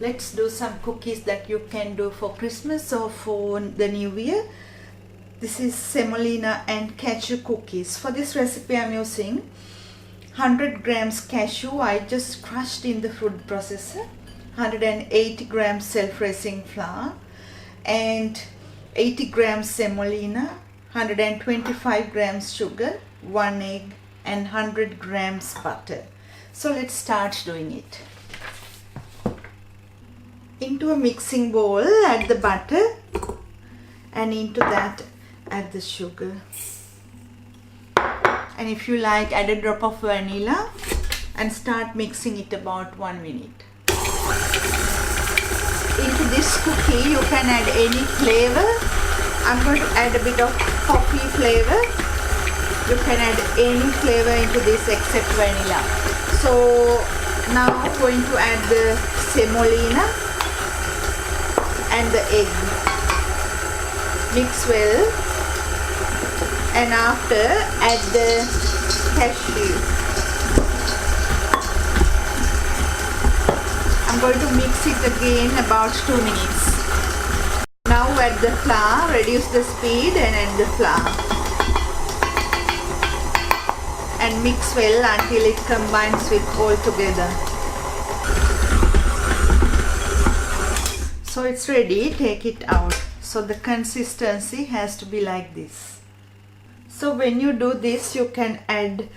Let's do some cookies that you can do for Christmas or for the New Year. This is semolina and cashew cookies. For this recipe I'm using 100 grams cashew I just crushed in the food processor, 180 grams self-raising flour and 80 grams semolina, 125 grams sugar, 1 egg and 100 grams butter. So let's start doing it. Into a mixing bowl add the butter and into that add the sugar, and if you like add a drop of vanilla and start mixing it about 1 minute. Into this cookie you can add any flavor. I'm going to add a bit of coffee flavor. You can add any flavor into this except vanilla. So now I'm going to add the semolina and the egg. Mix well, and after add the cashew. I'm going to mix it again about 2 minutes. Now add the flour, reduce the speed and add the flour. And mix well until it combines with all together. So it's ready, take it out. So the consistency has to be like this. So when you do this you can add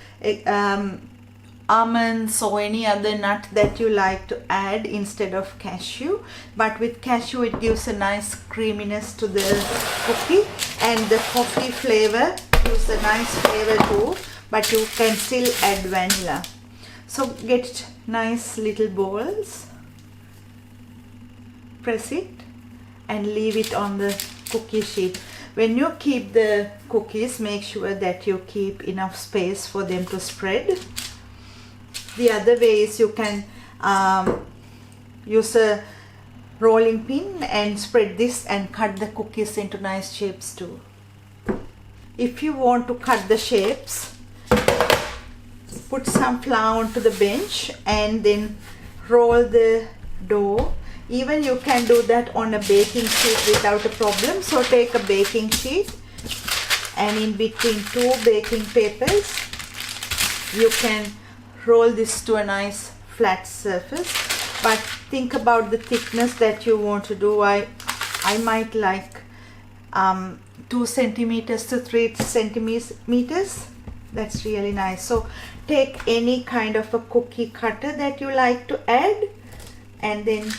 almonds or any other nut that you like to add instead of cashew, but with cashew it gives a nice creaminess to the cookie, and the coffee flavor gives a nice flavor too, but you can still add vanilla. So get nice little balls, press it and leave it on the cookie sheet. When you keep the cookies, make sure that you keep enough space for them to spread. The other way is you can use a rolling pin and spread this and cut the cookies into nice shapes too. If you want to cut the shapes, put some flour onto the bench and then roll the dough. Even you can do that on a baking sheet without a problem. So take a baking sheet and in between 2 baking papers you can roll this to a nice flat surface, but think about the thickness that you want to do. I might like 2 centimeters to 3 centimeters. That's really nice. So take any kind of a cookie cutter that you like to add and then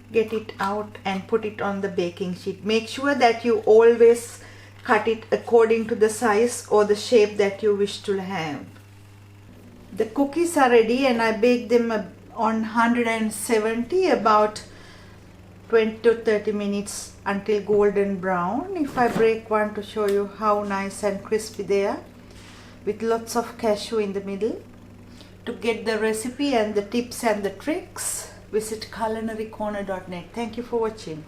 get it out and put it on the baking sheet. Make sure that you always cut it according to the size or the shape that you wish to have. The cookies are ready and I baked them on 170 about 20 to 30 minutes until golden brown. If I break one to show you how nice and crispy they are, with lots of cashew in the middle. To get the recipe and the tips and the tricks, visit culinarycorner.net. Thank you for watching.